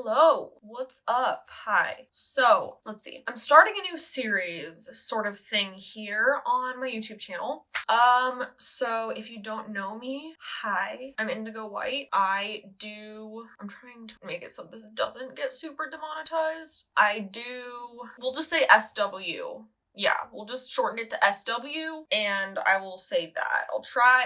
Hello, what's up? Hi. So, let's see. I'm starting a new series sort of thing here on my YouTube channel. So if you don't know me, hi, I'm Indigo White. I'm trying to make it so this doesn't get super demonetized. We'll just say SW. Yeah, we'll just shorten it to SW and I will say that.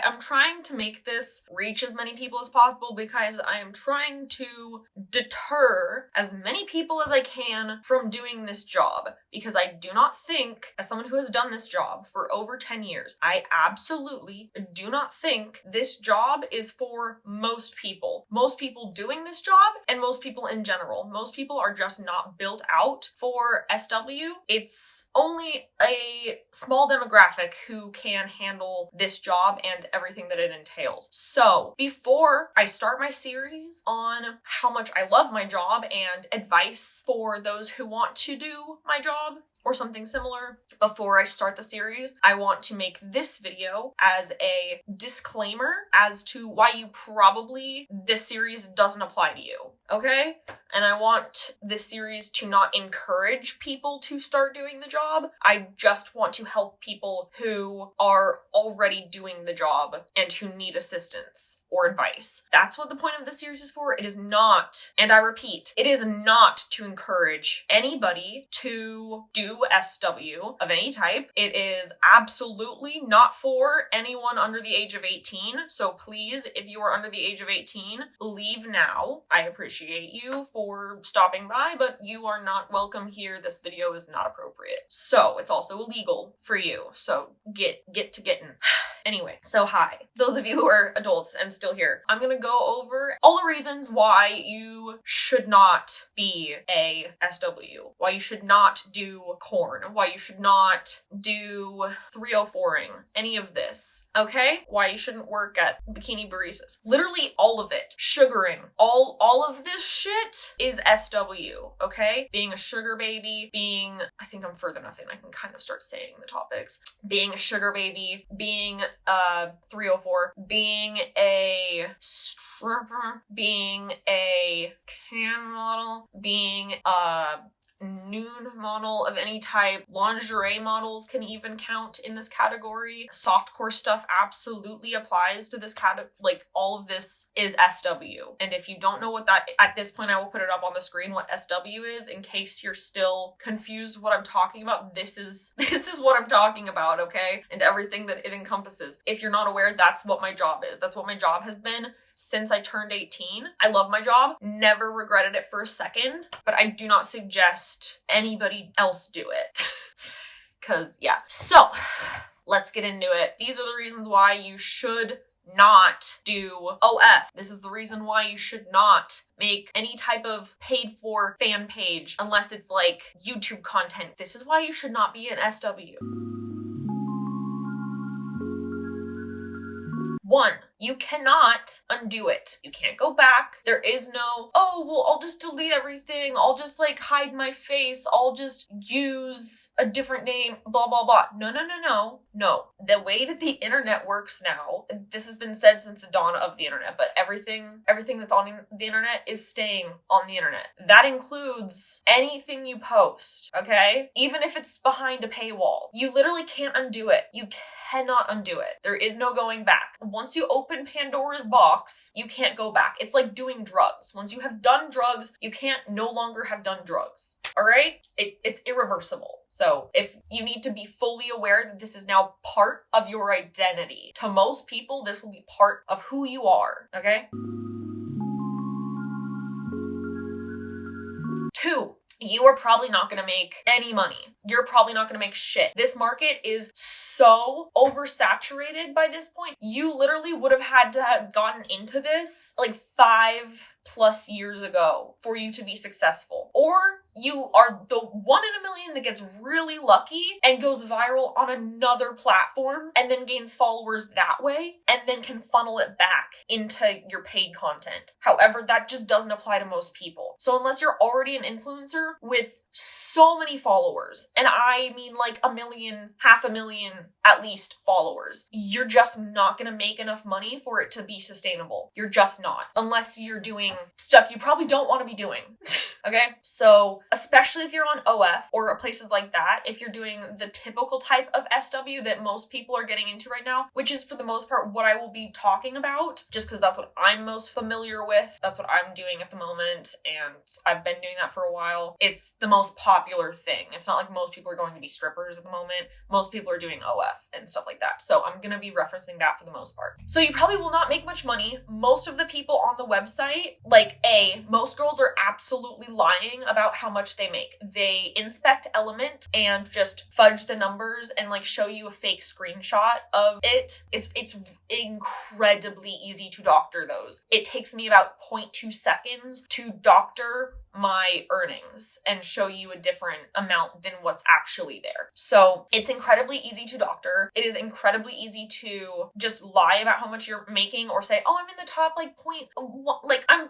I'm trying to make this reach as many people as possible because I am trying to deter as many people as I can from doing this job, because I do not think, as someone who has done this job for over 10 years, I absolutely do not think this job is for most people. Most people doing this job and most people in general. Most people are just not built out for SW. It's only a small demographic who can handle this job and everything that it entails. So before I start my series on how much I love my job and advice for those who want to do my job or something similar, before I start the series, I want to make this video as a disclaimer as to why this series doesn't apply to you, okay? And I want this series to not encourage people to start doing the job. I just want to help people who are already doing the job and who need assistance or advice. That's what the point of this series is for. It is not, and I repeat, it is not to encourage anybody to do SW of any type. It is absolutely not for anyone under the age of 18. So please, if you are under the age of 18, leave now. I appreciate you for stopping by, but you are not welcome here. This video is not appropriate. So it's also illegal for you. So get to getting. Anyway, so hi. Those of you who are adults and still here, I'm gonna go over all the reasons why you should not be a SW, why you should not do corn, why you should not do 304ing, any of this, okay? Why you shouldn't work at bikini baristas. Literally all of it. Sugaring. All of this shit is SW, okay? Being a sugar baby, I think I'm further enough in, I can kind of start saying the topics. Being a sugar baby, being 304, being a stripper, being a can model, being a nude model of any type. Lingerie models can even count in this category. Softcore stuff absolutely applies to this category. Like, all of this is SW. And if you don't know what that, at this point I will put it up on the screen what SW is in case you're still confused what I'm talking about. This is what I'm talking about, okay? And everything that it encompasses. If you're not aware, that's what my job is. That's what my job has been since I turned 18. I love my job, never regretted it for a second, but I do not suggest anybody else do it. Cause yeah. So let's get into it. These are the reasons why you should not do OF. This is the reason why you should not make any type of paid for fan page unless it's like YouTube content. This is why you should not be an SW. 1, you cannot undo it. You can't go back. There is no, oh, well, I'll just delete everything. I'll just like hide my face. I'll just use a different name, blah, blah, blah. No. The way that the internet works now, this has been said since the dawn of the internet, but everything that's on the internet is staying on the internet. That includes anything you post, okay? Even if it's behind a paywall, you literally can't undo it. You cannot undo it. There is no going back. Once you open Pandora's box, you can't go back. It's like doing drugs. Once you have done drugs, you can't no longer have done drugs. All right? It's irreversible. So if you need to be fully aware that this is now part of your identity. To most people, this will be part of who you are. Okay? 2, you are probably not going to make any money. You're probably not going to make shit. This market is so oversaturated by this point. You literally would have had to have gotten into this like 5+ years ago for you to be successful. Or you are the 1 in a million that gets really lucky and goes viral on another platform and then gains followers that way and then can funnel it back into your paid content. However, that just doesn't apply to most people. So unless you're already an influencer with so many followers. And I mean like 1 million, 500,000 at least followers. You're just not gonna make enough money for it to be sustainable. You're just not. Unless you're doing stuff you probably don't want to be doing. Okay? So, especially if you're on OF or places like that, if you're doing the typical type of SW that most people are getting into right now, which is for the most part what I will be talking about, just because that's what I'm most familiar with. That's what I'm doing at the moment, and I've been doing that for a while. It's the most popular thing. It's not like most people are going to be strippers at the moment. Most people are doing OF and stuff like that. So I'm going to be referencing that for the most part. So you probably will not make much money. Most of the people on the website, most girls are absolutely lying about how much they make. They inspect Element and just fudge the numbers and like show you a fake screenshot of it. It's incredibly easy to doctor those. It takes me about 0.2 seconds to doctor my earnings and show you a different amount than what's actually there. So it's incredibly easy to doctor. It is incredibly easy to just lie about how much you're making or say, oh, I'm in the top I'm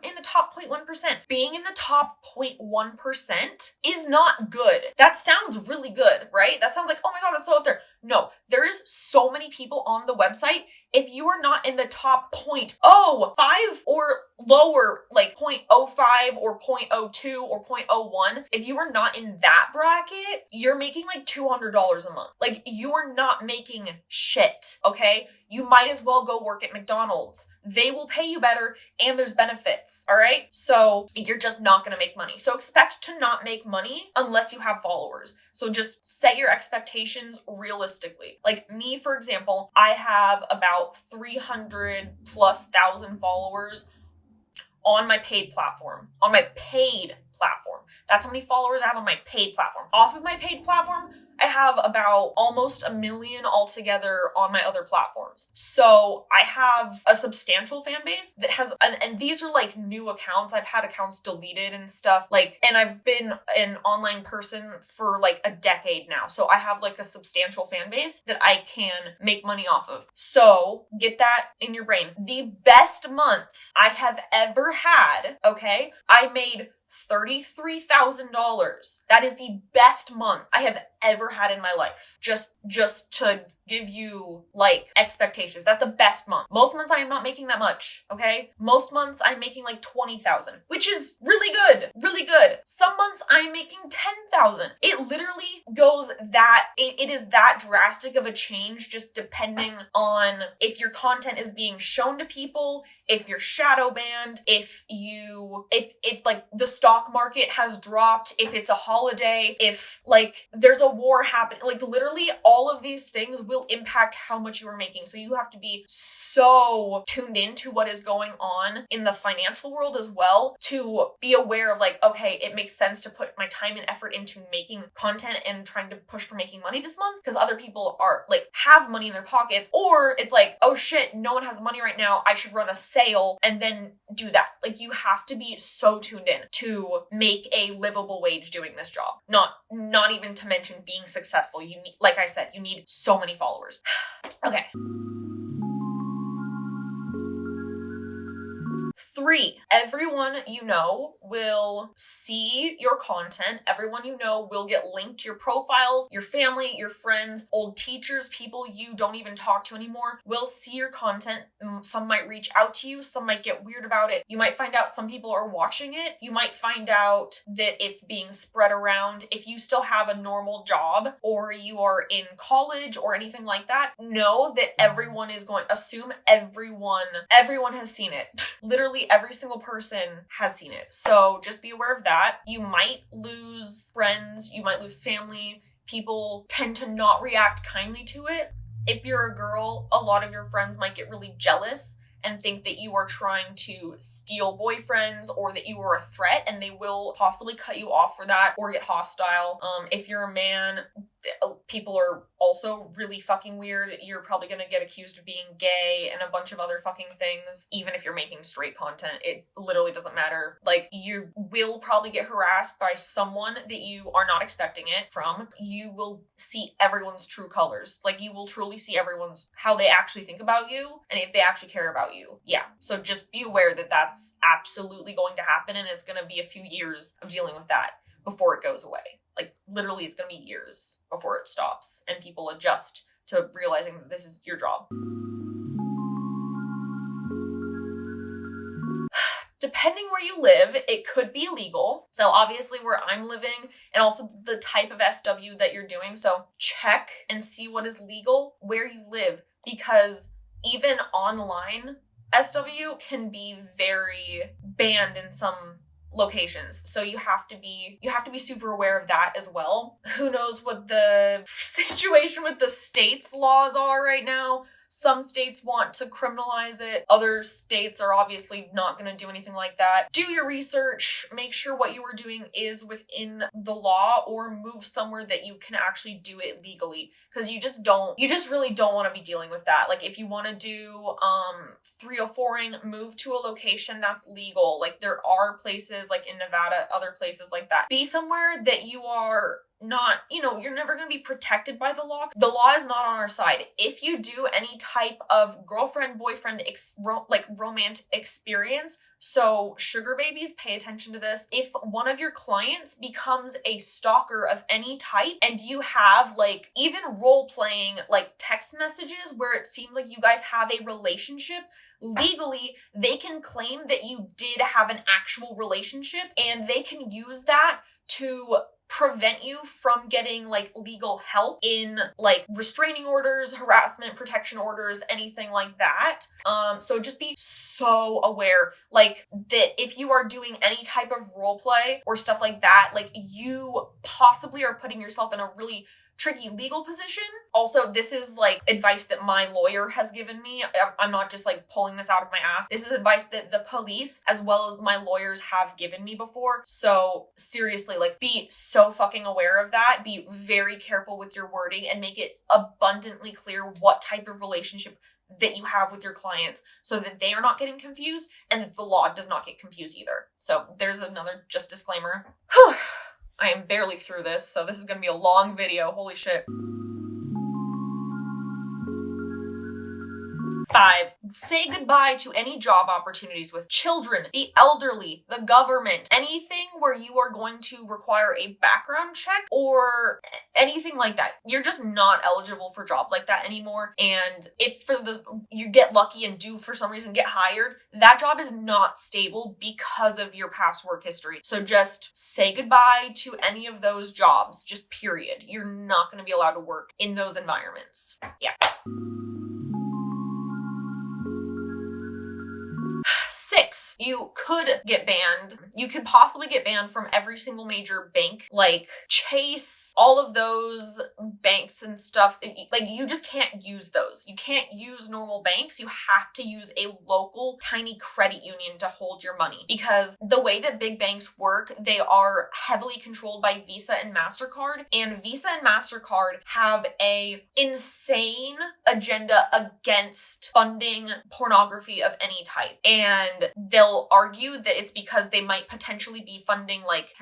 in the top 0.1%. Being in the top 0.1% is not good. That sounds really good, right? That sounds like, oh my God, that's so up there. No, there is so many people on the website. If you are not in the top 0.05 or lower, like 0.05 or 0.02 or 0.01, if you are not in that bracket, you're making like $200 a month. Like, you are not making shit, okay? You might as well go work at McDonald's. They will pay you better and there's benefits, all right? So you're just not gonna make money. So expect to not make money unless you have followers. So just set your expectations realistically. Like me, for example, I have about 300,000+ followers on my paid platform. That's how many followers I have on my paid platform. Off of my paid platform, I have about almost 1 million altogether on my other platforms. So I have a substantial fan base that has, and these are like new accounts. I've had accounts deleted and stuff, and I've been an online person for like a decade now. So I have like a substantial fan base that I can make money off of. So get that in your brain. The best month I have ever had, okay, I made $33,000. That is the best month I have ever had in my life. Just to give you like expectations. That's the best month. Most months I am not making that much, okay? Most months I'm making like 20,000, which is really good. Really good. Some months I'm making 10,000. It literally goes it is that drastic of a change just depending on if your content is being shown to people, if you're shadow banned, if like the stock market has dropped, if it's a holiday, if like there's a war happening, like literally all of these things will impact how much you are making. So you have to be so tuned into what is going on in the financial world as well to be aware of like, okay, it makes sense to put my time and effort into making content and trying to push for making money this month because other people are like have money in their pockets, or it's like, oh shit, no one has money right now, I should run a sale and then do that. Like, you have to be so tuned in to make a livable wage doing this job. Not even to mention being successful. You need, like I said, you need so many followers. Okay. 3, everyone you know will see your content. Everyone you know will get linked to your profiles. Your family, your friends, old teachers, people you don't even talk to anymore will see your content. Some might reach out to you. Some might get weird about it. You might find out some people are watching it. You might find out that it's being spread around. If you still have a normal job or you are in college or anything like that, know that everyone is assume everyone has seen it. Literally every single person has seen it. So just be aware of that. You might lose friends, you might lose family. People tend to not react kindly to it. If you're a girl, a lot of your friends might get really jealous and think that you are trying to steal boyfriends or that you are a threat, and they will possibly cut you off for that or get hostile. If you're a man, people are also really fucking weird. You're probably gonna get accused of being gay and a bunch of other fucking things. Even if you're making straight content, it literally doesn't matter. Like, you will probably get harassed by someone that you are not expecting it from. You will see everyone's true colors. Like, you will truly see how they actually think about you and if they actually care about you. Yeah. So just be aware that that's absolutely going to happen, and it's gonna be a few years of dealing with that before it goes away. Like literally it's gonna be years before it stops and people adjust to realizing that this is your job. Depending where you live, it could be illegal. So obviously where I'm living and also the type of SW that you're doing. So check and see what is legal where you live, because even online SW can be very banned in some locations. So you have to be super aware of that as well. Who knows what the situation with the state's laws are right now. Some states want to criminalize it. Other states are obviously not going to do anything like that. Do your research. Make sure what you are doing is within the law, or move somewhere that you can actually do it legally. Because you just really don't want to be dealing with that. Like if you want to do 304ing, move to a location that's legal. Like there are places like in Nevada, other places like that. Be somewhere that you are not, you're never going to be protected by the law. The law is not on our side. If you do any type of girlfriend, boyfriend, romantic experience, so sugar babies, pay attention to this. If one of your clients becomes a stalker of any type and you have like even role playing like text messages where it seems like you guys have a relationship, legally, they can claim that you did have an actual relationship and they can use that to prevent you from getting like legal help in like restraining orders, harassment protection orders, anything like that. So just be so aware like that if you are doing any type of role play or stuff like that, like you possibly are putting yourself in a really tricky legal position. Also, this is like advice that my lawyer has given me. I'm not just like pulling this out of my ass. This is advice that the police as well as my lawyers have given me before. So seriously, like be so fucking aware of that. Be very careful with your wording and make it abundantly clear what type of relationship that you have with your clients so that they are not getting confused and that the law does not get confused either. So there's another just disclaimer. Whew. I am barely through this, so this is going to be a long video. Holy shit. 5, say goodbye to any job opportunities with children, the elderly, the government, anything where you are going to require a background check or anything like that. You're just not eligible for jobs like that anymore. And if you get lucky and do for some reason get hired, that job is not stable because of your past work history. So just say goodbye to any of those jobs, just period. You're not going to be allowed to work in those environments. Yeah. 6, you could get banned. You could possibly get banned from every single major bank, like Chase, all of those banks and stuff. Like you just can't use those. You can't use normal banks. You have to use a local tiny credit union to hold your money, because the way that big banks work, they are heavily controlled by Visa and MasterCard, and Visa and MasterCard have a insane agenda against funding pornography of any type. And they'll argue that it's because they might potentially be funding like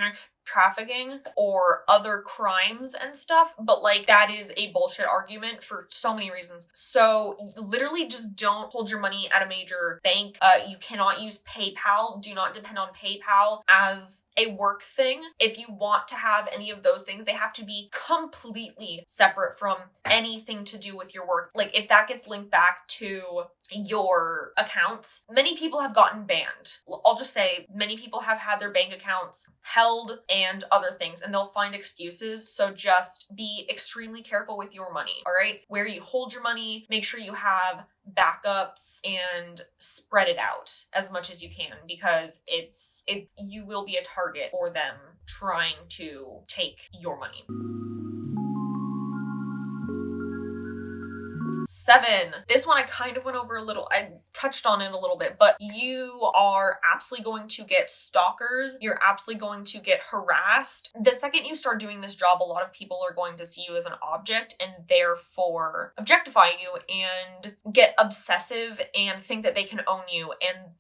trafficking or other crimes and stuff, but like that is a bullshit argument for so many reasons. So literally just don't hold your money at a major bank. You cannot use PayPal. Do not depend on PayPal as a work thing. If you want to have any of those things, they have to be completely separate from anything to do with your work. Like if that gets linked back to your accounts, many people have gotten banned. I'll just say many people have had their bank accounts held and other things, and they'll find excuses. So just be extremely careful with your money, all right? Where you hold your money, make sure you have backups and spread it out as much as you can, because you will be a target for them trying to take your money. 7, this one I kind of went over a little, I touched on it a little bit, but you are absolutely going to get stalkers. You're absolutely going to get harassed. The second you start doing this job, a lot of people are going to see you as an object and therefore objectify you and get obsessive and think that they can own you. And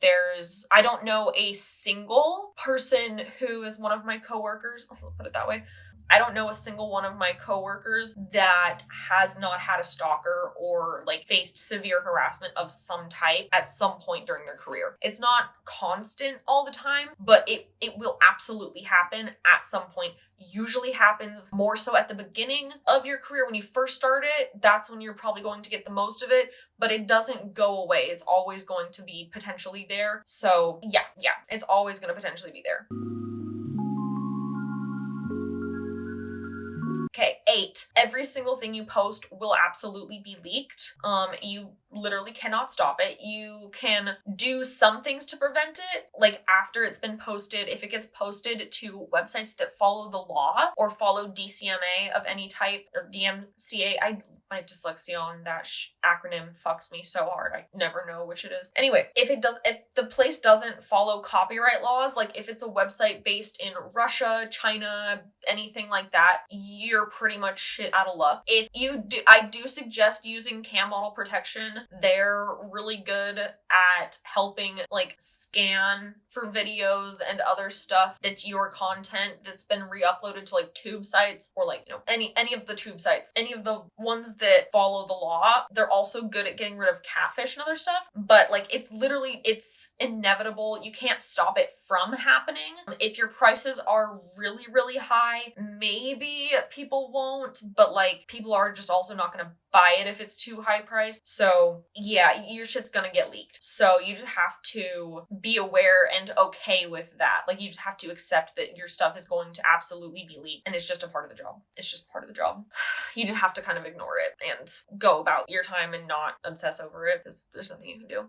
I don't know a single person who is one of my coworkers, I'll put it that way, I don't know a single one of my coworkers that has not had a stalker or like faced severe harassment of some type at some point during their career. It's not constant all the time, but it will absolutely happen at some point. Usually happens more so at the beginning of your career when you first start it. That's when you're probably going to get the most of it, but it doesn't go away. It's always going to be potentially there. So yeah, it's always going to potentially be there. Okay, 8. Every single thing you post will absolutely be leaked. You literally cannot stop it. You can do some things to prevent it, like after it's been posted, if it gets posted to websites that follow the law or follow DCMA of any type, or DMCA. My dyslexia on that acronym fucks me so hard. I never know which it is. Anyway, if the place doesn't follow copyright laws, like if it's a website based in Russia, China, anything like that, you're pretty much shit out of luck. If you do, I do suggest using cam model protection. They're really good at helping like scan for videos and other stuff that's your content that's been re-uploaded to like tube sites or like, you know, any of the tube sites, any of the ones that follow the law. They're also good at getting rid of catfish and other stuff, but like it's inevitable. You can't stop it from happening. If your prices are really, really high, maybe people won't, but like people are just also not going to buy it if it's too high priced. So yeah, your shit's gonna get leaked. So you just have to be aware and okay with that. Like you just have to accept that your stuff is going to absolutely be leaked and it's just a part of the job. It's just part of the job. You just have to kind of ignore it and go about your time and not obsess over it because there's nothing you can do.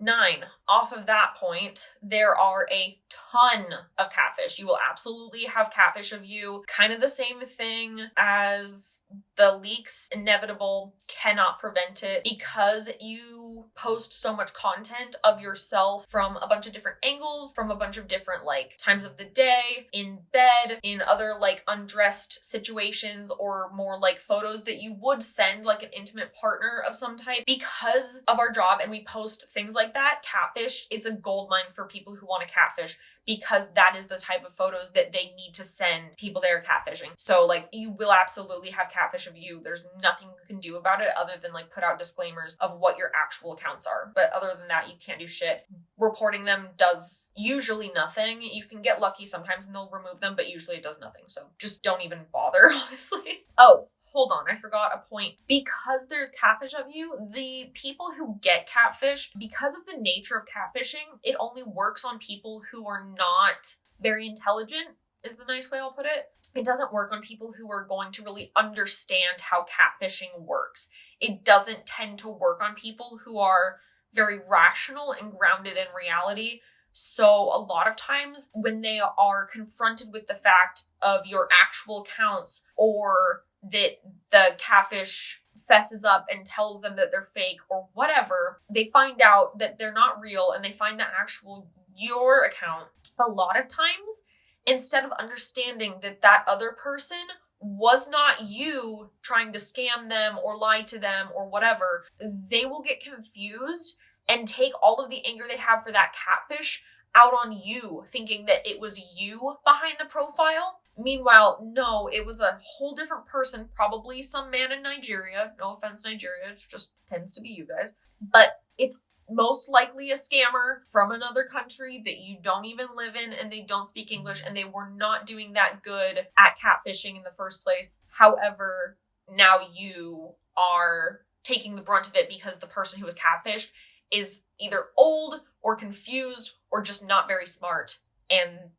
9. Off of that point, there are a ton of catfish. You will absolutely have catfish of you. Kind of the same thing as the leaks, inevitable, cannot prevent it because you post so much content of yourself from a bunch of different angles, from a bunch of different like times of the day, in bed, in other like undressed situations, or more like photos that you would send like an intimate partner of some type. Because of our job and we post things like that, catfish, it's a gold mine for people who want to catfish because that is the type of photos that they need to send people that are catfishing. So like you will absolutely have catfish of you. There's nothing you can do about it other than like put out disclaimers of what your actual accounts are. But other than that, you can't do shit. Reporting them does usually nothing. You can get lucky sometimes and they'll remove them, but usually it does nothing. So just don't even bother, honestly. Oh, hold on, I forgot a point. Because there's catfish of you, the people who get catfished, because of the nature of catfishing, it only works on people who are not very intelligent, is the nice way I'll put it. It doesn't work on people who are going to really understand how catfishing works. It doesn't tend to work on people who are very rational and grounded in reality. So a lot of times when they are confronted with the fact of your actual accounts or that the catfish fesses up and tells them that they're fake or whatever, they find out that they're not real and they find the actual your account. A lot of times, instead of understanding that that other person was not you trying to scam them or lie to them or whatever, they will get confused and take all of the anger they have for that catfish out on you, thinking that it was you behind the profile. Meanwhile, no, it was a whole different person, probably some man in Nigeria. No offense, Nigeria, it just tends to be you guys. But it's most likely a scammer from another country that you don't even live in and they don't speak English and they were not doing that good at catfishing in the first place. However, now you are taking the brunt of it because the person who was catfished is either old or confused or just not very smart, and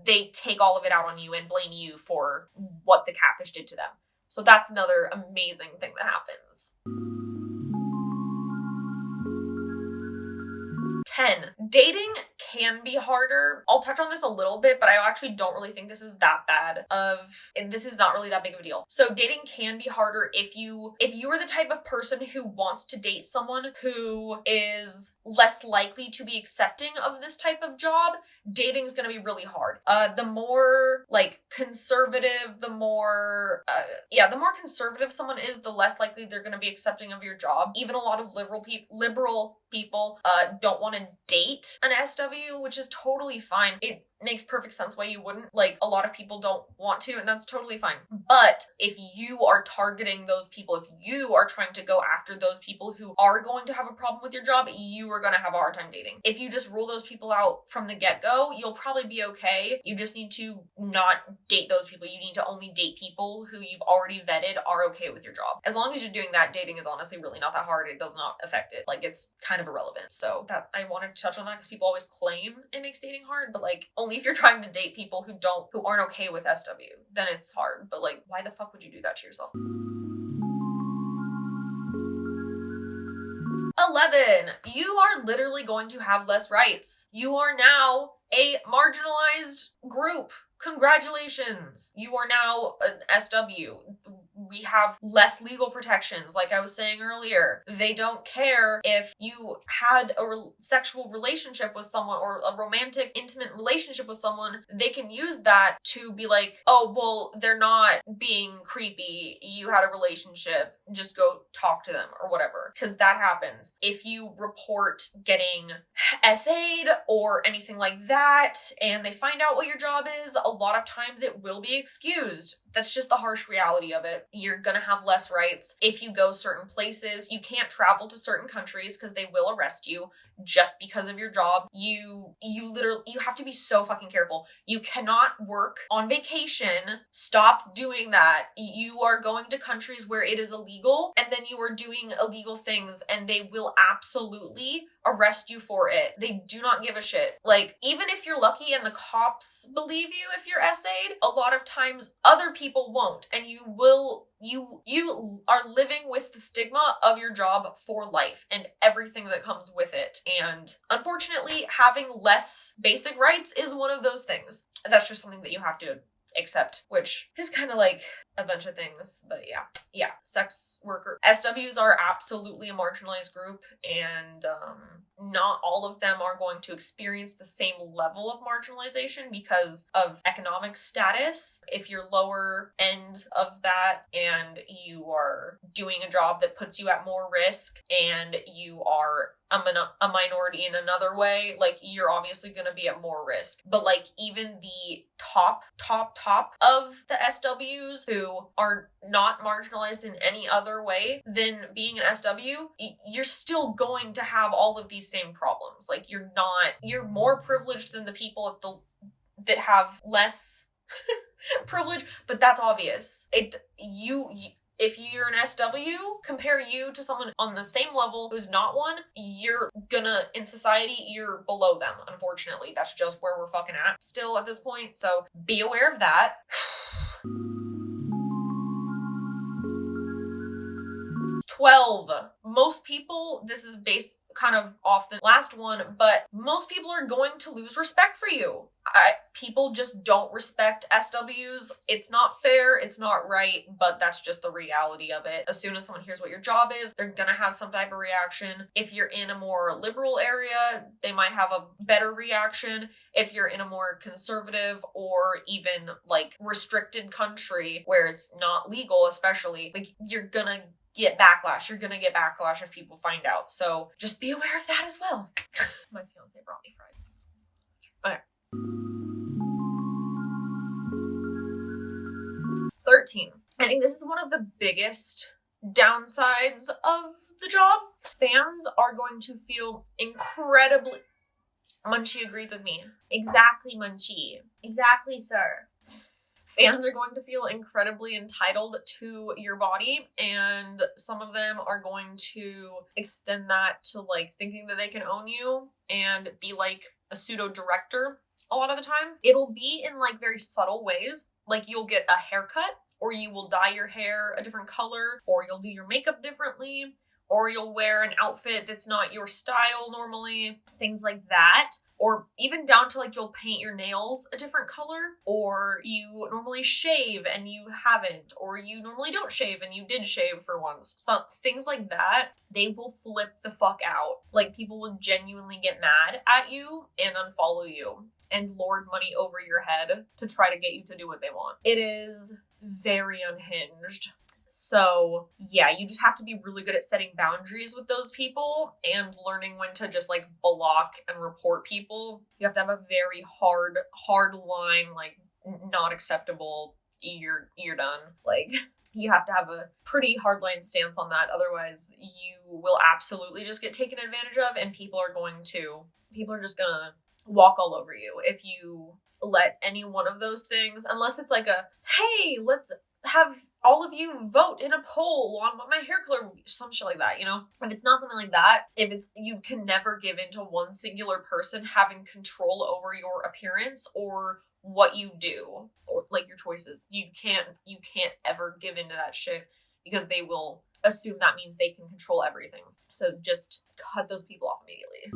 they take all of it out on you and blame you for what the catfish did to them. So that's another amazing thing that happens. 10. Dating can be harder. I'll touch on this a little bit, but I actually don't really think this is that bad and this is not really that big of a deal. So dating can be harder if you are the type of person who wants to date someone who is less likely to be accepting of this type of job. Dating is going to be really hard. The more like conservative, the more conservative someone is, the less likely they're going to be accepting of your job. Even a lot of liberal people don't want to date an SW, which is totally fine. makes perfect sense why you wouldn't. Like, a lot of people don't want to, and that's totally fine. But if you are targeting those people, if you are trying to go after those people who are going to have a problem with your job, you are going to have a hard time dating. If you just rule those people out from the get-go, you'll probably be okay. You just need to not date those people. You need to only date people who you've already vetted are okay with your job. As long as you're doing that, dating is honestly really not that hard. It does not affect it. Like, it's kind of irrelevant. So that I wanted to touch on that because people always claim it makes dating hard, but like, only if you're trying to date people who aren't okay with SW, then it's hard. But like, why the fuck would you do that to yourself? 11, you are literally going to have less rights. You are now a marginalized group. Congratulations. You are now an SW. We have less legal protections, like I was saying earlier. They don't care if you had a sexual relationship with someone or a romantic, intimate relationship with someone. They can use that to be like, oh, well, they're not being creepy. You had a relationship. Just go talk to them or whatever. Because that happens. If you report getting SA'd or anything like that, and they find out what your job is, a lot of times it will be excused. That's just the harsh reality of it. You're gonna have less rights. If you go certain places, you can't travel to certain countries because they will arrest you just because of your job. You have to be so fucking careful. You cannot work on vacation. Stop doing that. You are going to countries where it is illegal, and then you are doing illegal things, and they will absolutely arrest you for it. They do not give a shit. Like, even if you're lucky and the cops believe you if you're essayed, a lot of times other people won't, and you are living with the stigma of your job for life and everything that comes with it. And unfortunately, having less basic rights is one of those things. That's just something that you have to accept, which is kind of like a bunch of things. But yeah, sex worker SWs are absolutely a marginalized group, and not all of them are going to experience the same level of marginalization because of economic status. If you're lower end of that and you are doing a job that puts you at more risk, and you are a minority in another way, like, you're obviously going to be at more risk. But like, even the top of the SWs who are not marginalized in any other way than being an SW, you're still going to have all of these same problems. Like, you're more privileged than the people that have less privilege, but that's obvious. If you're an SW, compare you to someone on the same level who's not one, in society, you're below them. Unfortunately, that's just where we're fucking at still at this point. So be aware of that. 12. Most people, this is based kind of off the last one, but most people are going to lose respect for you. People just don't respect SWs. It's not fair, it's not right, but that's just the reality of it. As soon as someone hears what your job is, they're gonna have some type of reaction. If you're in a more liberal area, they might have a better reaction. If you're in a more conservative or even like restricted country where it's not legal, especially, like, you're gonna get backlash. You're gonna get backlash if people find out. So just be aware of that as well. My fiance brought me fries. Okay. 13. I think this is one of the biggest downsides of the job. Fans are going to feel incredibly... Munchie agrees with me. Exactly, Munchie. Exactly, sir. Fans are going to feel incredibly entitled to your body, and some of them are going to extend that to like thinking that they can own you and be like a pseudo director a lot of the time. It'll be in like very subtle ways. Like, you'll get a haircut, or you will dye your hair a different color, or you'll do your makeup differently, or you'll wear an outfit that's not your style normally, things like that. Or even down to like, you'll paint your nails a different color, or you normally shave and you haven't, or you normally don't shave and you did shave for once. So things like that, they will flip the fuck out. Like, people will genuinely get mad at you and unfollow you and lord money over your head to try to get you to do what they want. It is very unhinged. So yeah, you just have to be really good at setting boundaries with those people and learning when to just like block and report people. You have to have a very hard line, like not acceptable, you're done. Like you have to have a pretty hardline stance on that. Otherwise you will absolutely just get taken advantage of, and people are just gonna walk all over you if you let any one of those things, unless it's like a, hey, let's have all of you vote in a poll on what my hair color will be, some shit like that, you know? If it's not something like that, you can never give in to one singular person having control over your appearance or what you do, or like your choices. You can't ever give into that shit, because they will assume that means they can control everything. So just cut those people off immediately.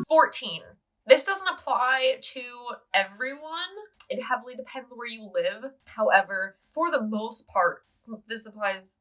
14. This doesn't apply to everyone. It heavily depends where you live. However, for the most part, this applies,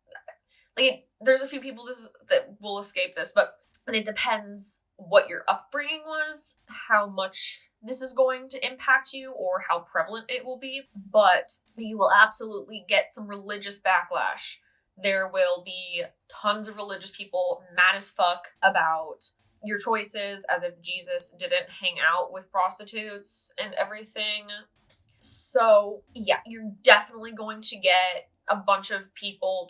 like, there's a few people that will escape this, but it depends what your upbringing was, how much this is going to impact you, or how prevalent it will be. But you will absolutely get some religious backlash. There will be tons of religious people mad as fuck about your choices, as if Jesus didn't hang out with prostitutes and everything. So yeah, you're definitely going to get a bunch of people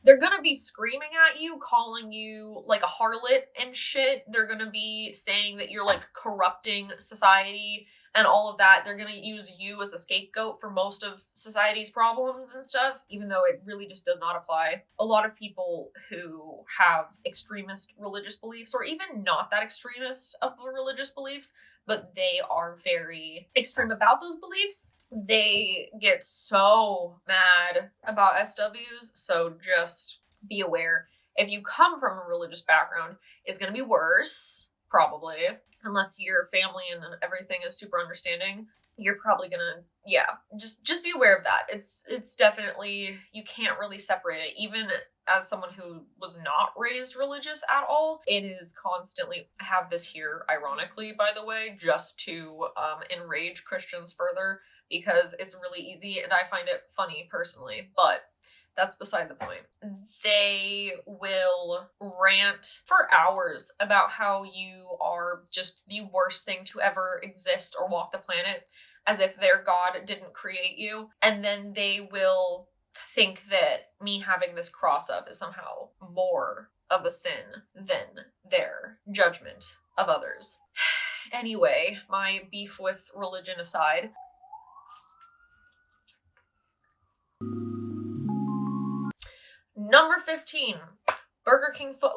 they're gonna be screaming at you, calling you like a harlot and shit. They're gonna be saying that you're like corrupting society and all of that. They're gonna use you as a scapegoat for most of society's problems and stuff, even though it really just does not apply. A lot of people who have extremist religious beliefs, or even not that extremist of the religious beliefs, but they are very extreme about those beliefs, they get so mad about SWs. So just be aware. If you come from a religious background, it's going to be worse, probably. Unless your family and everything is super understanding, you're probably gonna, just be aware of that. It's definitely, you can't really separate it. Even as someone who was not raised religious at all, it is constantly, I have this here, ironically, by the way, just to enrage Christians further, because it's really easy and I find it funny personally, but that's beside the point. They will rant for hours about how you are just the worst thing to ever exist or walk the planet, as if their God didn't create you. And then they will think that me having this cross up is somehow more of a sin than their judgment of others. Anyway, my beef with religion aside, number 15, Burger King foot.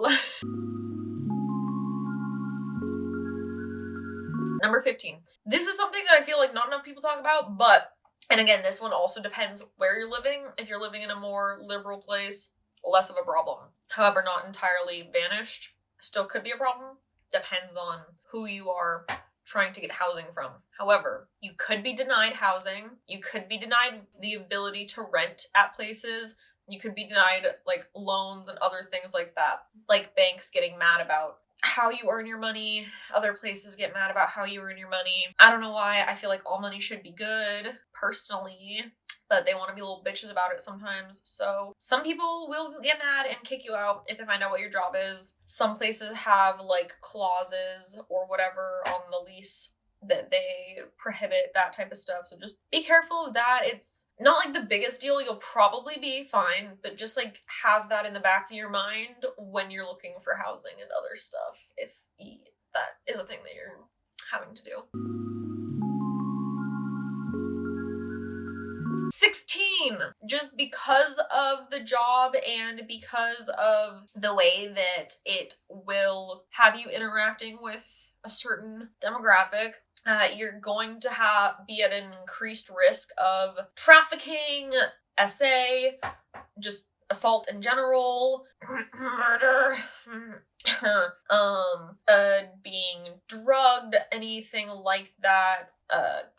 Number 15. This is something that I feel like not enough people talk about, but, and again, this one also depends where you're living. If you're living in a more liberal place, less of a problem. However, not entirely banished. Still could be a problem. Depends on who you are trying to get housing from. However, you could be denied housing. You could be denied the ability to rent at places. You could be denied like loans and other things like that. Like banks getting mad about how you earn your money. Other places get mad about how you earn your money. I don't know why. I feel like all money should be good, personally, but they want to be little bitches about it sometimes. So some people will get mad and kick you out if they find out what your job is. Some places have like clauses or whatever on the lease that they prohibit that type of stuff. So just be careful of that. It's not like the biggest deal. You'll probably be fine, but just like have that in the back of your mind when you're looking for housing and other stuff, if that is a thing that you're having to do. 16, just because of the job and because of the way that it will have you interacting with a certain demographic, you're going to be at an increased risk of trafficking, SA, just assault in general, murder, being drugged, anything like that,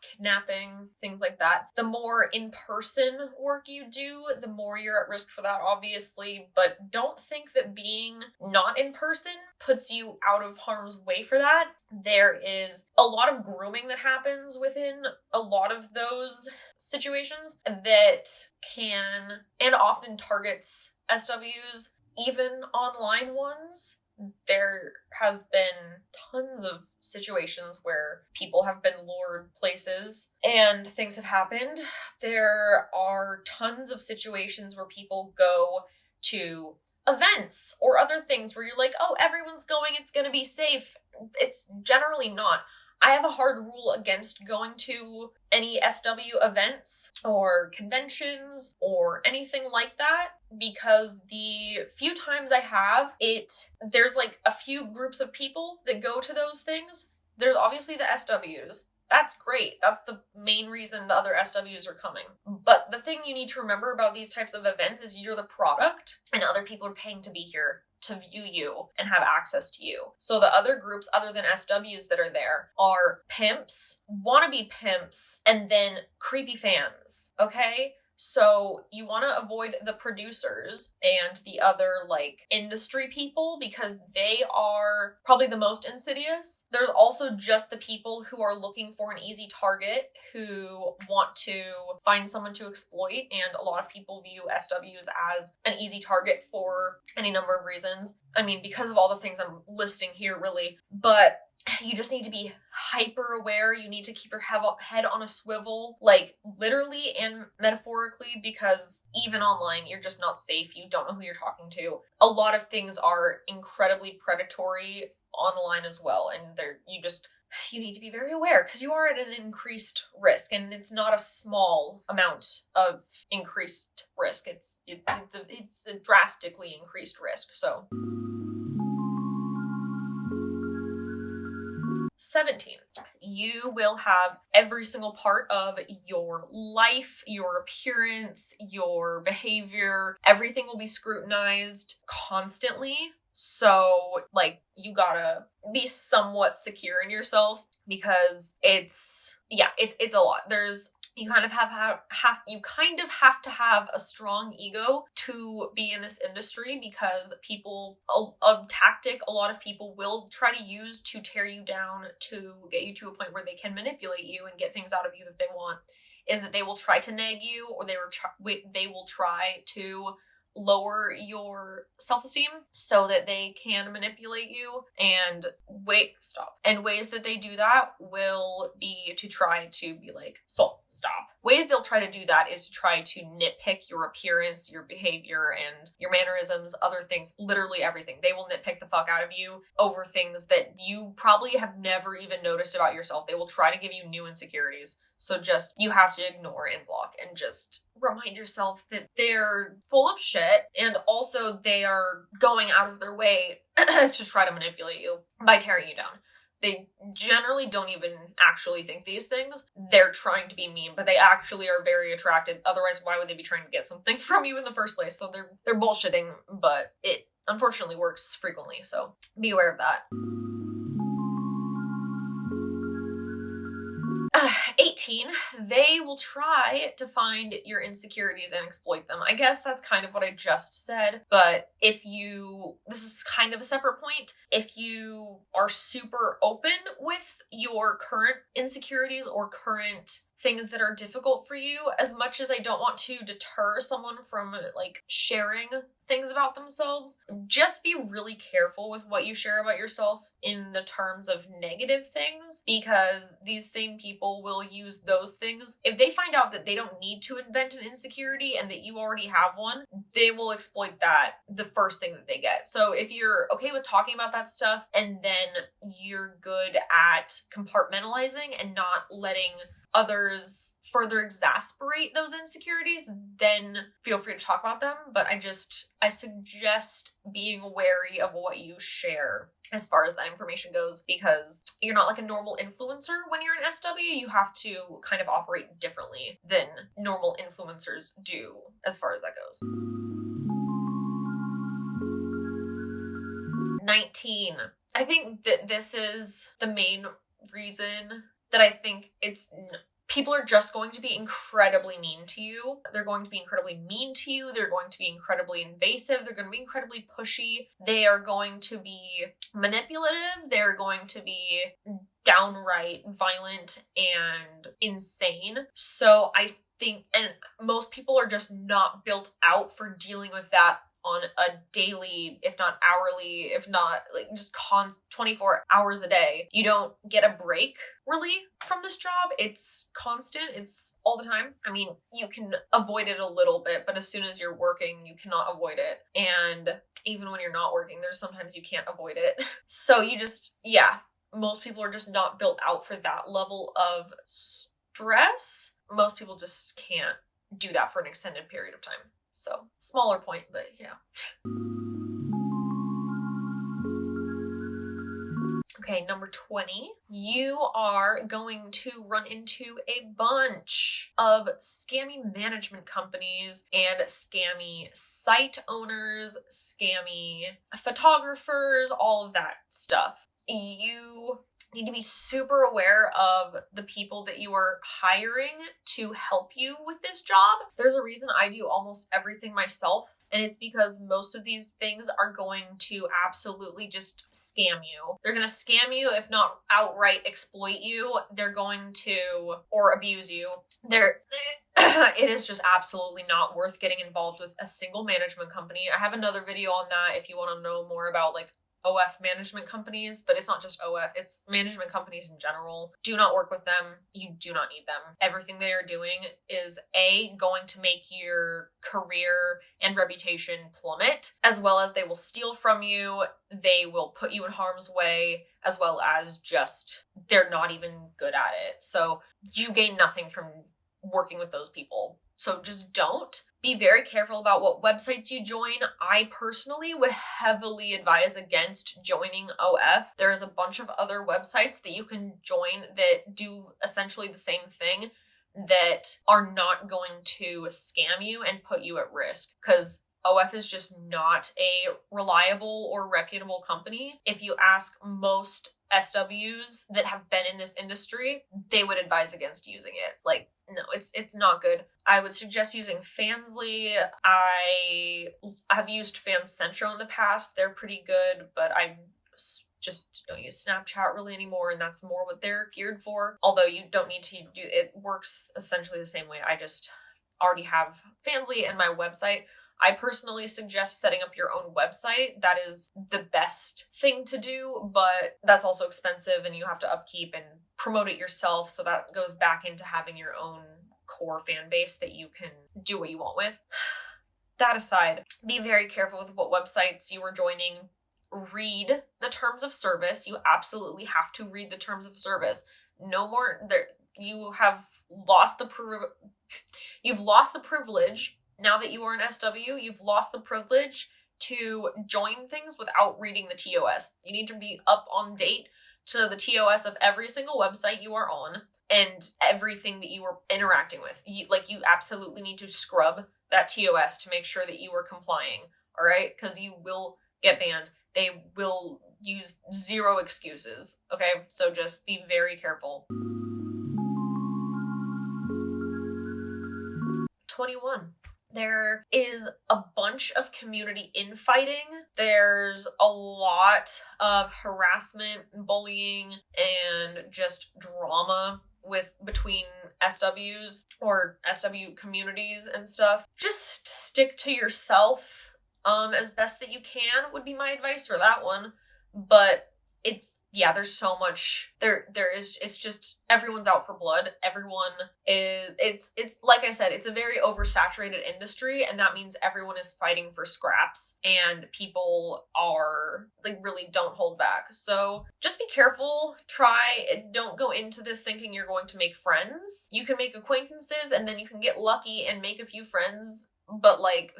kidnapping, things like that. The more in-person work you do, the more you're at risk for that, obviously, but don't think that being not in person puts you out of harm's way for that. There is a lot of grooming that happens within a lot of those situations that can and often targets SWs, even online ones. There has been tons of situations where people have been lured places and things have happened. There are tons of situations where people go to events or other things where you're like, oh, everyone's going, it's going to be safe. It's generally not. I have a hard rule against going to any SW events or conventions or anything like that, because the few times I have it, there's like a few groups of people that go to those things. There's obviously the SWs. That's great. That's the main reason the other SWs are coming. But the thing you need to remember about these types of events is you're the product and other people are paying to be here to view you and have access to you. So the other groups other than SWs that are there are pimps, wannabe pimps, and then creepy fans, okay? So you want to avoid the producers and the other like industry people because they are probably the most insidious. There's also just the people who are looking for an easy target, who want to find someone to exploit, and a lot of people view SWs as an easy target for any number of reasons. I mean, because of all the things I'm listing here, really, but you just need to be hyper aware. You need to keep your head on a swivel, like literally and metaphorically, because even online, you're just not safe. You don't know who you're talking to. A lot of things are incredibly predatory online as well, and you need to be very aware because you are at an increased risk, and it's not a small amount of increased risk. It's a drastically increased risk. So 17. You will have every single part of your life, your appearance, your behavior, everything will be scrutinized constantly. So, like, you gotta be somewhat secure in yourself because it's a lot. You kind of have to have a strong ego to be in this industry, because a tactic a lot of people will try to use to tear you down, to get you to a point where they can manipulate you and get things out of you that they want, is that they will try to nag you, or they will try to lower your self-esteem so that they can manipulate you. And ways that they do that will be to try to be like, so stop. Ways they'll try to do that is to try to nitpick your appearance, your behavior, and your mannerisms, other things, literally everything. They will nitpick the fuck out of you over things that you probably have never even noticed about yourself. They will try to give you new insecurities. So you have to ignore and block and just remind yourself that they're full of shit, and also they are going out of their way to try to manipulate you by tearing you down. They generally don't even actually think these things. They're trying to be mean, but they actually are very attracted. Otherwise, why would they be trying to get something from you in the first place? So they're bullshitting, but it unfortunately works frequently. So be aware of that. 18, they will try to find your insecurities and exploit them. I guess that's kind of what I just said, but this is kind of a separate point. If you are super open with your current insecurities or current things that are difficult for you, as much as I don't want to deter someone from like sharing things about themselves, just be really careful with what you share about yourself in the terms of negative things, because these same people will use those things. If they find out that they don't need to invent an insecurity and that you already have one, they will exploit that the first thing that they get. So if you're okay with talking about that stuff and then you're good at compartmentalizing and not letting others further exasperate those insecurities, then feel free to talk about them. But I suggest being wary of what you share as far as that information goes, because you're not like a normal influencer when you're an SW. You have to kind of operate differently than normal influencers do as far as that goes. 19. I think that this is the main reason that I think people are just going to be incredibly mean to you. They're going to be incredibly mean to you. They're going to be incredibly invasive. They're going to be incredibly pushy. They are going to be manipulative. They're going to be downright violent and insane. So I think, and most people are just not built out for dealing with that on a daily, if not hourly, if not like just 24 hours a day. You don't get a break really from this job. It's constant. It's all the time. I mean, you can avoid it a little bit, but as soon as you're working, you cannot avoid it. And even when you're not working, there's sometimes you can't avoid it. So you just, most people are just not built out for that level of stress. Most people just can't do that for an extended period of time. So, smaller point, but yeah. Okay, number 20. You are going to run into a bunch of scammy management companies and scammy site owners, scammy photographers, all of that stuff. You need to be super aware of the people that you are hiring to help you with this job. There's a reason I do almost everything myself, and it's because most of these things are going to absolutely just scam you. They're going to scam you, if not outright exploit you. They're going to, or abuse you. It is just absolutely not worth getting involved with a single management company. I have another video on that if you want to know more about like OF management companies, but it's not just OF, it's management companies in general. Do not work with them. You do not need them. Everything they are doing is going to make your career and reputation plummet, as well as they will steal from you. They will put you in harm's way, as well as just, they're not even good at it. So you gain nothing from working with those people. So just don't. Be very careful about what websites you join. I personally would heavily advise against joining OF. There is a bunch of other websites that you can join that do essentially the same thing that are not going to scam you and put you at risk, because OF is just not a reliable or reputable company. If you ask most SWs that have been in this industry, they would advise against using it. Like, no, it's not good. I would suggest using Fansly. I have used FanCentro in the past. They're pretty good, but I just don't use Snapchat really anymore, and that's more what they're geared for. Although you don't need to do it, works essentially the same way. I just already have Fansly and my website. I personally suggest setting up your own website. That is the best thing to do, but that's also expensive and you have to upkeep and promote it yourself. So that goes back into having your own core fan base that you can do what you want with. That aside, be very careful with what websites you are joining. Read the terms of service. You absolutely have to read the terms of service. No more there. You've lost the privilege. Now that you are an SW, you've lost the privilege to join things without reading the TOS. You need to be up on date to the TOS of every single website you are on and everything that you are interacting with. You absolutely need to scrub that TOS to make sure that you are complying, all right? Because you will get banned. They will use zero excuses, okay? So just be very careful. 21. There is a bunch of community infighting. There's a lot of harassment, bullying, and just drama between SWs or SW communities and stuff. Just stick to yourself as best that you can would be my advice for that one. But there's so much it's just everyone's out for blood. Everyone is it's like I said, it's a very oversaturated industry, and that means everyone is fighting for scraps and people are really don't hold back. So just be careful. Don't go into this thinking you're going to make friends. You can make acquaintances and then you can get lucky and make a few friends, but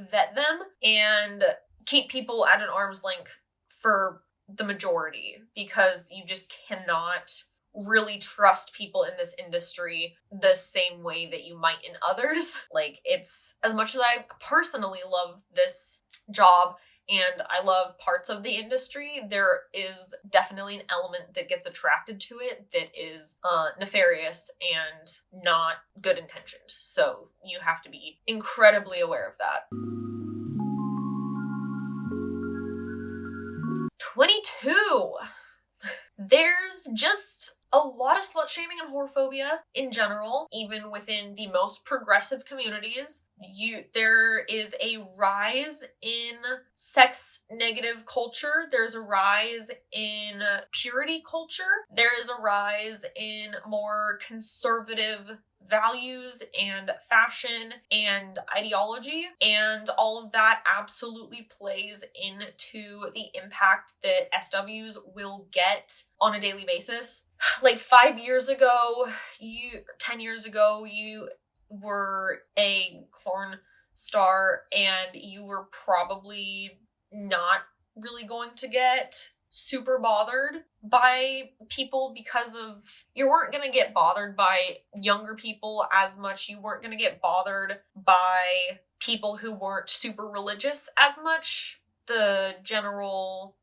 vet them and keep people at an arm's length for the majority, because you just cannot really trust people in this industry the same way that you might in others. It's as much as I personally love this job and I love parts of the industry, there is definitely an element that gets attracted to it that is nefarious and not good intentioned. So you have to be incredibly aware of that. 22. There's just a lot of slut shaming and whorephobia in general, even within the most progressive communities. There is a rise in sex negative culture. There's a rise in purity culture. There is a rise in more conservative values and fashion and ideology, and all of that absolutely plays into the impact that SWs will get on a daily basis. Like 5 years ago, 10 years ago, you were a porn star and you were probably not really going to get super bothered by people because of, you weren't going to get bothered by younger people as much. You weren't going to get bothered by people who weren't super religious as much. The general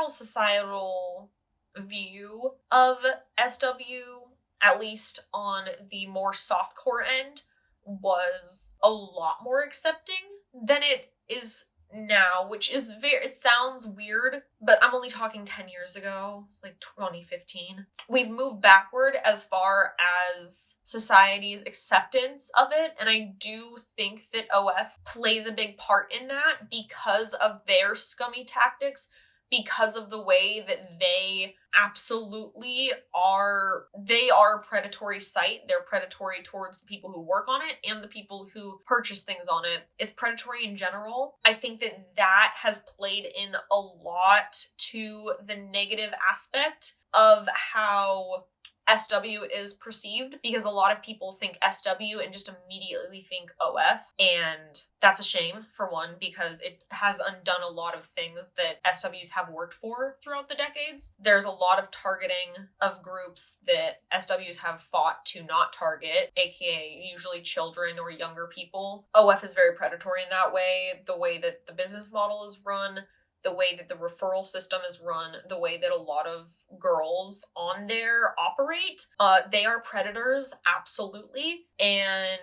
societal view of SW, at least on the more softcore end, was a lot more accepting than it is now, which is it sounds weird, but I'm only talking 10 years ago, like 2015. We've moved backward as far as society's acceptance of it, and I do think that OF plays a big part in that because of their scummy tactics, because of the way that they absolutely are. They are a predatory site. They're predatory towards the people who work on it and the people who purchase things on it. It's predatory in general. I think that has played in a lot to the negative aspect of how SW is perceived, because a lot of people think SW and just immediately think OF, and that's a shame, for one, because it has undone a lot of things that SWs have worked for throughout the decades. There's a lot of targeting of groups that SWs have fought to not target, aka usually children or younger people. OF is very predatory in that way that the business model is run, the way that the referral system is run, the way that a lot of girls on there operate. They are predators, absolutely, and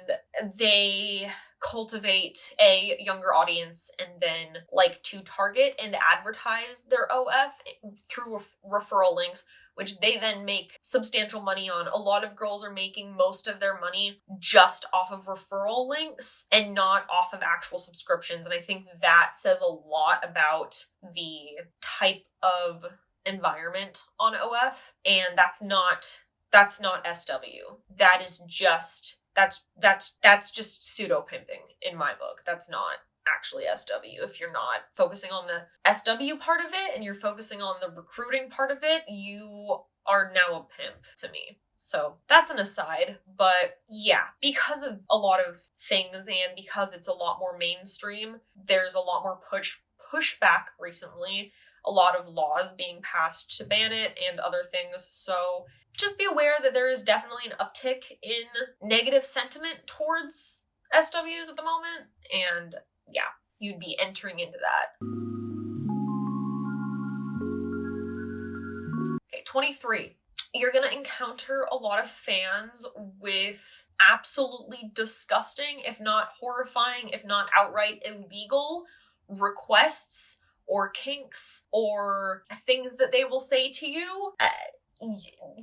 they cultivate a younger audience and then like to target and advertise their OF through referral links, which they then make substantial money on. A lot of girls are making most of their money just off of referral links and not off of actual subscriptions. And I think that says a lot about the type of environment on OF. And that's not SW. That is just, that's just pseudo pimping in my book. That's not actually SW. If you're not focusing on the SW part of it and you're focusing on the recruiting part of it, you are now a pimp to me. So that's an aside, but yeah, because of a lot of things and because it's a lot more mainstream, there's a lot more pushback recently, a lot of laws being passed to ban it and other things. So just be aware that there is definitely an uptick in negative sentiment towards SWs at the moment, and yeah, you'd be entering into that. Okay, 23. You're gonna encounter a lot of fans with absolutely disgusting, if not horrifying, if not outright illegal requests or kinks or things that they will say to you.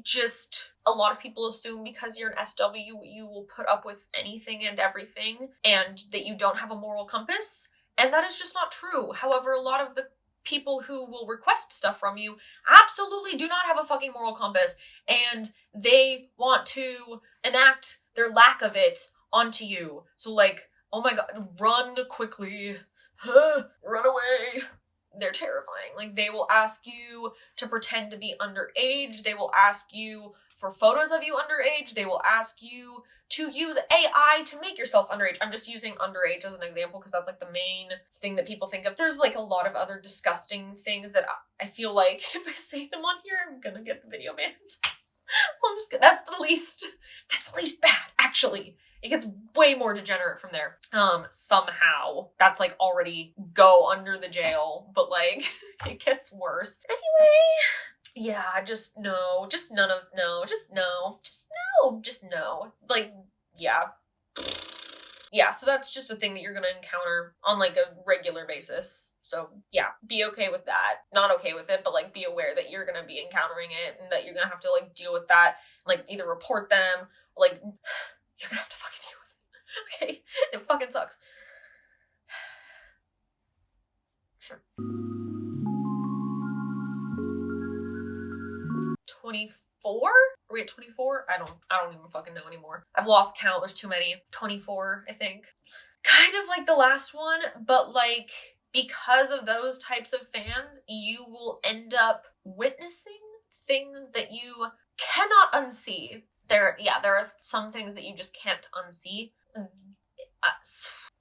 Just a lot of people assume because you're an SW, you will put up with anything and everything and that you don't have a moral compass. And that is just not true. However, a lot of the people who will request stuff from you absolutely do not have a fucking moral compass, and they want to enact their lack of it onto you. So like, oh my god, run quickly, run away. They're terrifying. Like, they will ask you to pretend to be underage. They will ask you for photos of you underage. They will ask you to use AI to make yourself underage. I'm just using underage as an example because that's like the main thing that people think of. There's like a lot of other disgusting things that I feel like if I say them on here, I'm gonna get the video banned. So I'm just gonna, that's the least bad, actually. It gets way more degenerate from there. Somehow that's like already go under the jail, but like it gets worse. Anyway, yeah, just no, just none of, no, just no, just no, just no. Like, yeah. Yeah, so that's just a thing that you're gonna encounter on like a regular basis. So yeah, be okay with that. Not okay with it, but like be aware that you're gonna be encountering it and that you're gonna have to like deal with that. Like either report them, or, like you're gonna have to fucking deal with it. Okay? It fucking sucks. Sure. 24? Are we at 24? I don't even fucking know anymore. I've lost count. There's too many. 24, I think. Kind of like the last one, but like because of those types of fans, you will end up witnessing things that you cannot unsee. There are some things that you just can't unsee.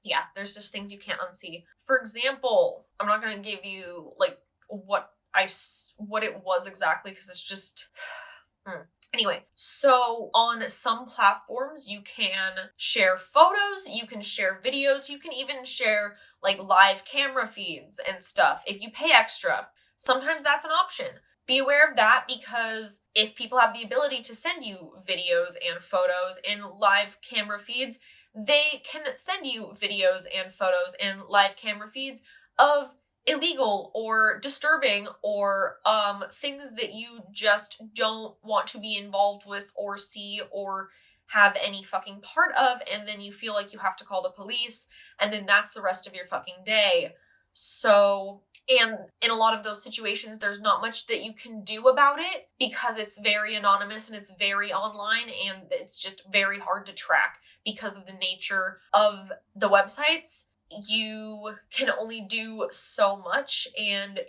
Yeah, there's just things you can't unsee. For example, I'm not gonna give you like what it was exactly because it's just Anyway, so on some platforms you can share photos, you can share videos, you can even share like live camera feeds and stuff if you pay extra. Sometimes that's an option. Be aware of that because if people have the ability to send you videos and photos and live camera feeds, they can send you videos and photos and live camera feeds of illegal or disturbing or things that you just don't want to be involved with or see or have any fucking part of, and then you feel like you have to call the police, and then that's the rest of your fucking day. So, and in a lot of those situations, there's not much that you can do about it because it's very anonymous and it's very online and it's just very hard to track because of the nature of the websites. You can only do so much, and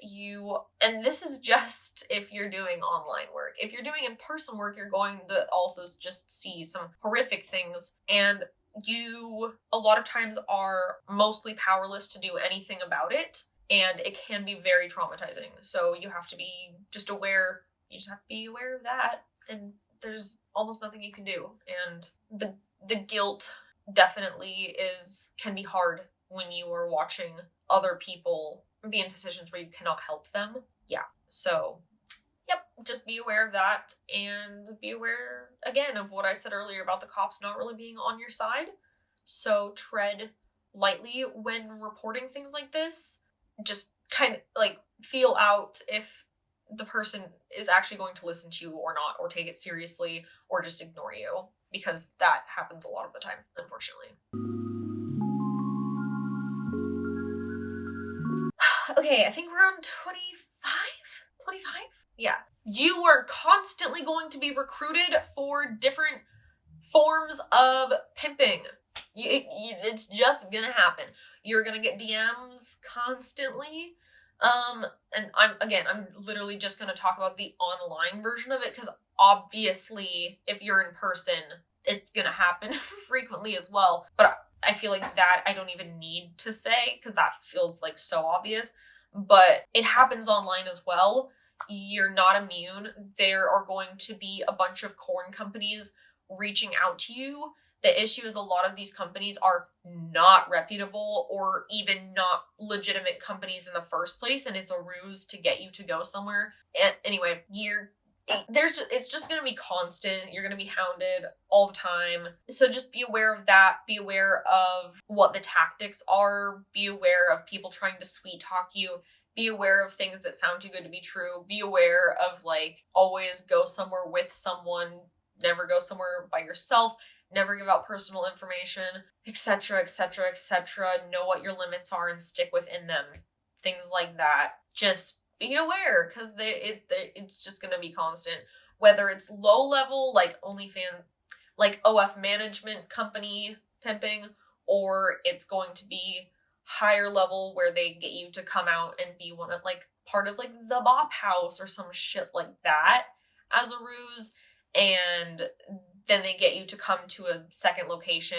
this is just if you're doing online work. If you're doing in-person work, you're going to also just see some horrific things, and you a lot of times are mostly powerless to do anything about it, and it can be very traumatizing. So you have to be just aware. You just have to be aware of that, and there's almost nothing you can do. And the guilt definitely can be hard when you are watching other people be in positions where you cannot help them. Yeah. So, yep, just be aware of that and be aware, again, of what I said earlier about the cops not really being on your side. So tread lightly when reporting things like this. Just kind of like feel out if the person is actually going to listen to you or not, or take it seriously, or just ignore you, because that happens a lot of the time, unfortunately. Okay, I think we're on 25? 25? Yeah. You are constantly going to be recruited for different forms of pimping. It's just gonna happen. You're gonna get DMs constantly. And I'm literally just gonna talk about the online version of it because obviously if you're in person, it's gonna happen frequently as well. But I feel like that I don't even need to say because that feels like so obvious, but it happens online as well. You're not immune. There are going to be a bunch of corn companies reaching out to you. The issue is a lot of these companies are not reputable or even not legitimate companies in the first place, and it's a ruse to get you to go somewhere. And anyway, it's just going to be constant. You're going to be hounded all the time. So just be aware of that. Be aware of what the tactics are. Be aware of people trying to sweet talk you. Be aware of things that sound too good to be true. Be aware of like always go somewhere with someone. Never go somewhere by yourself. Never give out personal information, etc., etc., etc. Know what your limits are and stick within them. Things like that. Just be aware, because it's just going to be constant. Whether it's low level, like OnlyFans, like OF management company pimping, or it's going to be higher level where they get you to come out and be one of like part of like the Bop House or some shit like that as a ruse, and then they get you to come to a second location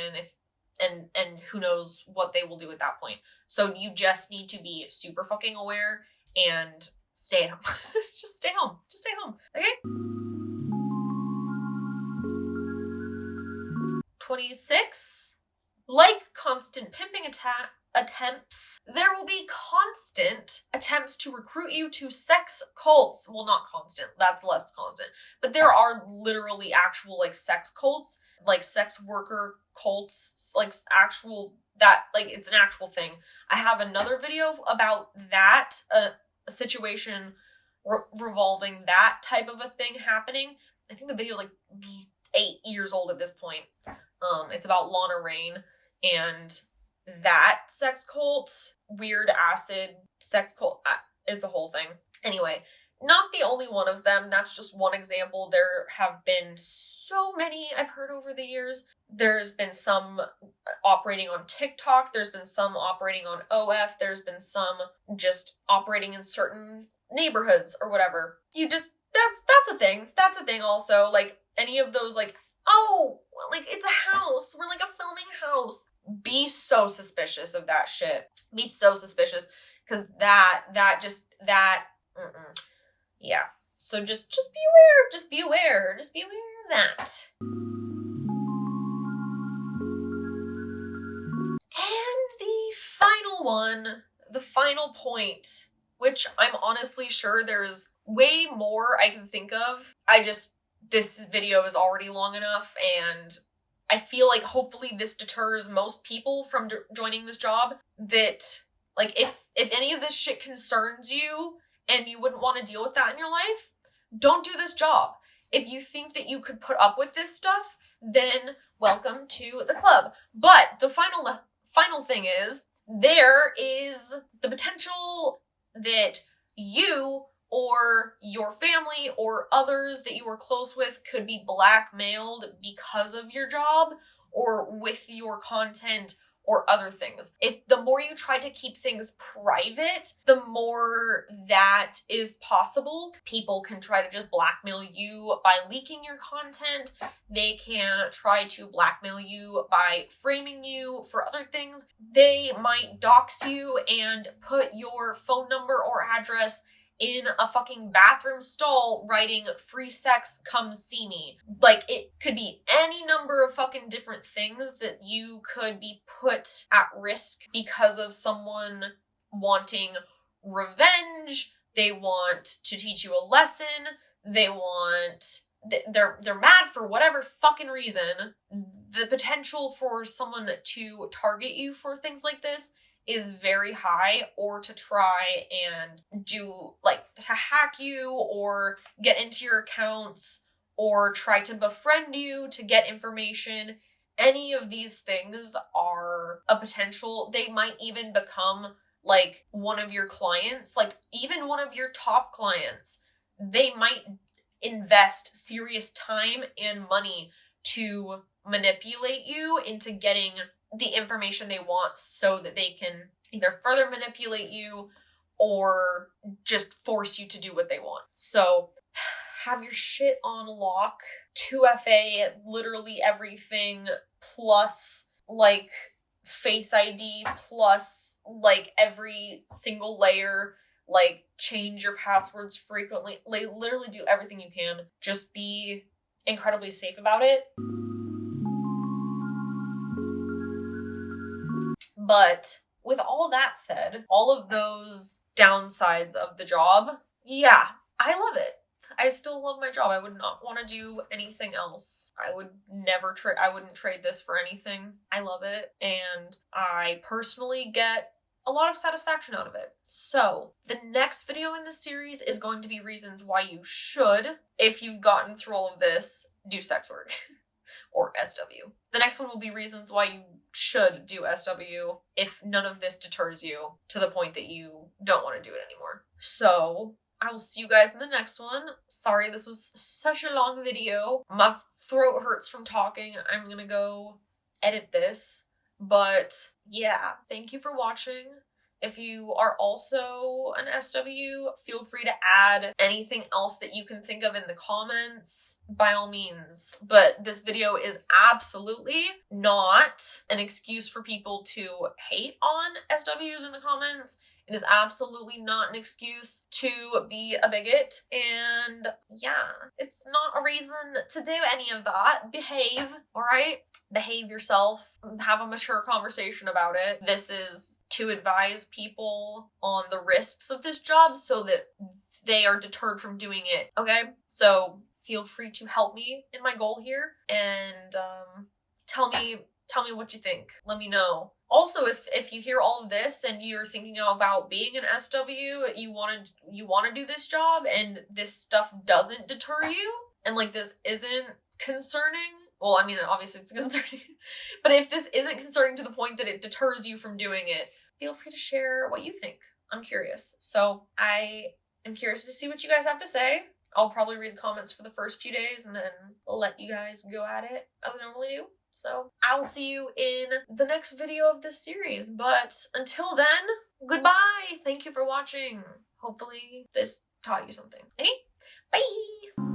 and who knows what they will do at that point. So you just need to be super fucking aware and stay at home. Just stay home. Just stay home. Okay? 26. Like constant pimping attempts, there will be constant attempts to recruit you to sex cults. Well, not constant, that's less constant, but there are literally actual like sex cults, like sex worker cults, like actual, that like it's an actual thing. I have another video about that, a situation revolving that type of a thing happening. I think the video is like 8 years old at this point. It's about Lana Rain and that sex cult, weird acid sex cult. It's a whole thing. Anyway, not the only one of them. That's just one example. There have been so many I've heard over the years. There's been some operating on TikTok. There's been some operating on OF. There's been some just operating in certain neighborhoods or whatever. That's a thing. That's a thing also. Like any of those, like, oh, like it's a house. We're like a filming house. Be so suspicious of that shit. Be so suspicious, because yeah. So just be aware. Just be aware. Just be aware of that. And the final one, the final point, which I'm honestly sure there's way more I can think of. This video is already long enough, and I feel like hopefully this deters most people from joining this job. That, like, if any of this shit concerns you and you wouldn't want to deal with that in your life, don't do this job. If you think that you could put up with this stuff, then welcome to the club. But the final thing is, there is the potential that you or your family or others that you are close with could be blackmailed because of your job or with your content or other things. If the more you try to keep things private, the more that is possible. People can try to just blackmail you by leaking your content. They can try to blackmail you by framing you for other things. They might dox you and put your phone number or address in a fucking bathroom stall writing "free sex, come see me." Like, it could be any number of fucking different things that you could be put at risk because of someone wanting revenge. They want to teach you a lesson. They're mad for whatever fucking reason. The potential for someone to target you for things like this is very high, or to try and do, like, to hack you or get into your accounts or try to befriend you to get information. Any of these things are a potential. They might even become like one of your clients, like even one of your top clients. They might invest serious time and money to manipulate you into getting the information they want so that they can either further manipulate you or just force you to do what they want. So have your shit on lock. 2FA, literally everything, plus like Face ID, plus like every single layer. Like, change your passwords frequently. Like, literally do everything you can. Just be incredibly safe about it. But with all that said, all of those downsides of the job, yeah, I love it. I still love my job. I would not want to do anything else. I wouldn't trade this for anything. I love it. And I personally get a lot of satisfaction out of it. So the next video in this series is going to be reasons why you should, if you've gotten through all of this, do sex work or SW. The next one will be reasons why you should do SW if none of this deters you to the point that you don't want to do it anymore. So I will see you guys in the next one. Sorry, this was such a long video. My throat hurts from talking. I'm gonna go edit this. But yeah, thank you for watching. If you are also an SW, feel free to add anything else that you can think of in the comments, by all means. But this video is absolutely not an excuse for people to hate on SWs in the comments. It is absolutely not an excuse to be a bigot. And yeah, it's not a reason to do any of that. Behave, all right? Behave yourself. Have a mature conversation about it. This is to advise people on the risks of this job so that they are deterred from doing it, okay? So feel free to help me in my goal here and tell me what you think. Let me know. Also, if you hear all of this and you're thinking about being an SW, you want to do this job and this stuff doesn't deter you and like this isn't concerning, well, I mean, obviously it's concerning, but if this isn't concerning to the point that it deters you from doing it, feel free to share what you think. I'm curious. So I am curious to see what you guys have to say. I'll probably read the comments for the first few days and then let you guys go at it as I normally do. So I'll see you in the next video of this series. But until then, goodbye. Thank you for watching. Hopefully this taught you something. Okay? Bye!